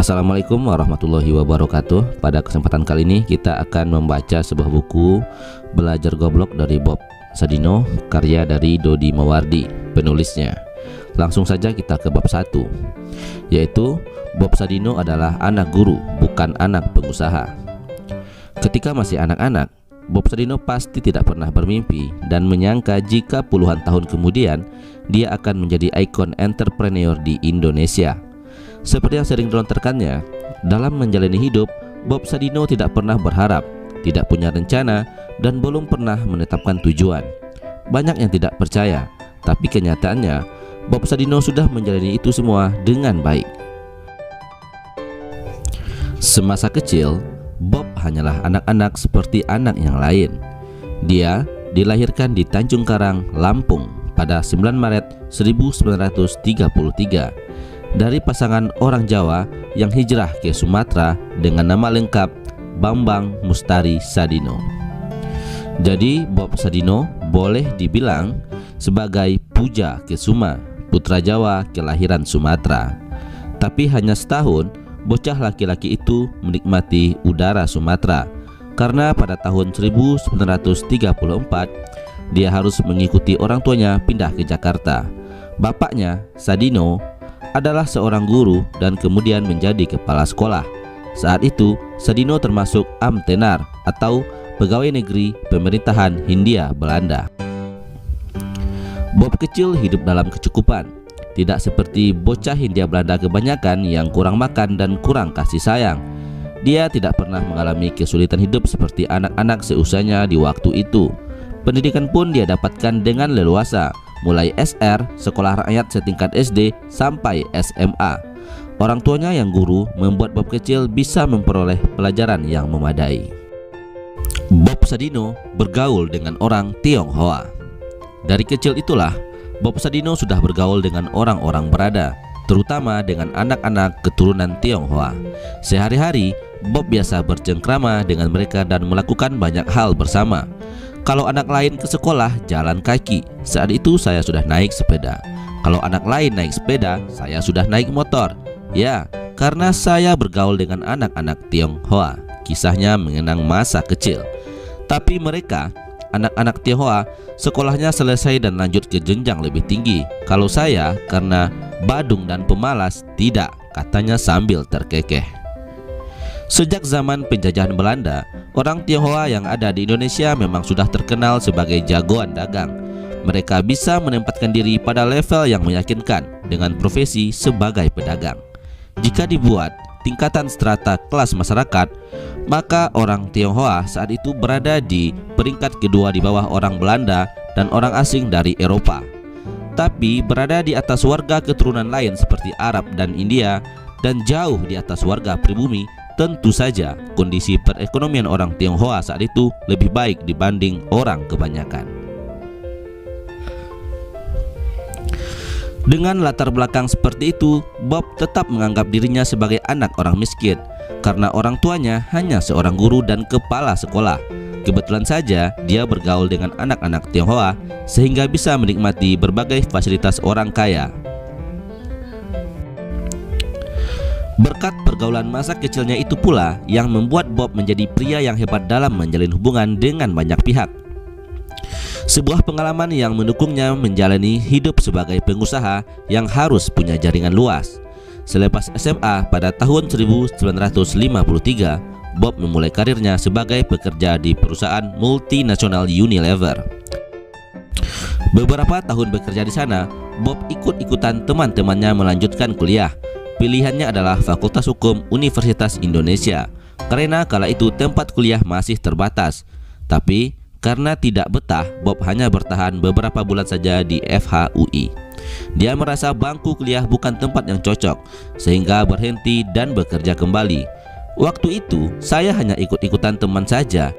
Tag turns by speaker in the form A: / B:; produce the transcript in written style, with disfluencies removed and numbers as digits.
A: Assalamualaikum warahmatullahi wabarakatuh. Pada kesempatan kali ini kita akan membaca sebuah buku Belajar Goblok dari Bob Sadino, karya dari Dodi Mawardi, penulisnya. Langsung saja kita ke bab 1, yaitu Bob Sadino adalah anak guru, bukan anak pengusaha. Ketika masih anak-anak, Bob Sadino pasti tidak pernah bermimpi dan menyangka jika puluhan tahun kemudian dia akan menjadi ikon entrepreneur di Indonesia. Seperti yang sering dilontarkannya, dalam menjalani hidup, Bob Sadino tidak pernah berharap, tidak punya rencana, dan belum pernah menetapkan tujuan. Banyak yang tidak percaya, tapi kenyataannya Bob Sadino sudah menjalani itu semua dengan baik. Semasa kecil, Bob hanyalah anak-anak seperti anak yang lain. Dia dilahirkan di Tanjung Karang, Lampung pada 9 Maret 1933 dari pasangan orang Jawa yang hijrah ke Sumatera dengan nama lengkap Bambang Mustari Sadino. Jadi Bob Sadino boleh dibilang sebagai Puja Kesuma, putra Jawa kelahiran Sumatera. Tapi hanya setahun bocah laki-laki itu menikmati udara Sumatera, karena pada tahun 1934 dia harus mengikuti orang tuanya pindah ke Jakarta. Bapaknya, Sadino, adalah seorang guru dan kemudian menjadi kepala sekolah. Saat itu Sadino termasuk Amtenar atau pegawai negeri pemerintahan Hindia Belanda. Bob kecil hidup dalam kecukupan, tidak seperti bocah Hindia Belanda kebanyakan yang kurang makan dan kurang kasih sayang. Dia tidak pernah mengalami kesulitan hidup seperti anak-anak seusianya di waktu itu. Pendidikan pun dia dapatkan dengan leluasa, mulai SR, sekolah rakyat setingkat SD, sampai SMA. Orang tuanya yang guru membuat Bob kecil bisa memperoleh pelajaran yang memadai. Bob Sadino bergaul dengan orang Tionghoa. Dari kecil itulah Bob Sadino sudah bergaul dengan orang-orang berada, terutama dengan anak-anak keturunan Tionghoa. Sehari-hari Bob biasa bercengkrama dengan mereka dan melakukan banyak hal bersama. Kalau anak lain ke sekolah jalan kaki, saat itu saya sudah naik sepeda. Kalau anak lain naik sepeda, saya sudah naik motor. Ya, karena saya bergaul dengan anak-anak Tionghoa. Kisahnya mengenang masa kecil. Tapi mereka, anak-anak Tionghoa, sekolahnya selesai dan lanjut ke jenjang lebih tinggi. Kalau saya, karena badung dan pemalas, tidak, katanya sambil terkekeh. Sejak zaman penjajahan Belanda, orang Tionghoa yang ada di Indonesia memang sudah terkenal sebagai jagoan dagang. Mereka bisa menempatkan diri pada level yang meyakinkan dengan profesi sebagai pedagang. Jika dibuat tingkatan strata kelas masyarakat, maka orang Tionghoa saat itu berada di peringkat kedua di bawah orang Belanda dan orang asing dari Eropa. Tapi berada di atas warga keturunan lain seperti Arab dan India, dan jauh di atas warga pribumi. Tentu saja kondisi perekonomian orang Tionghoa saat itu lebih baik dibanding orang kebanyakan. Dengan latar belakang seperti itu, Bob tetap menganggap dirinya sebagai anak orang miskin karena orang tuanya hanya seorang guru dan kepala sekolah. Kebetulan saja dia bergaul dengan anak-anak Tionghoa sehingga bisa menikmati berbagai fasilitas orang kaya. Berkat pergaulan masa kecilnya itu pula yang membuat Bob menjadi pria yang hebat dalam menjalin hubungan dengan banyak pihak. Sebuah pengalaman yang mendukungnya menjalani hidup sebagai pengusaha yang harus punya jaringan luas. Selepas SMA pada tahun 1953, Bob memulai karirnya sebagai pekerja di perusahaan multinasional Unilever. Beberapa tahun bekerja di sana, Bob ikut-ikutan teman-temannya melanjutkan kuliah. Pilihannya adalah Fakultas Hukum Universitas Indonesia, karena kala itu tempat kuliah masih terbatas. Tapi karena tidak betah, Bob hanya bertahan beberapa bulan saja di FHUI. Dia merasa bangku kuliah bukan tempat yang cocok, sehingga berhenti dan bekerja kembali. Waktu itu saya hanya ikut-ikutan teman saja,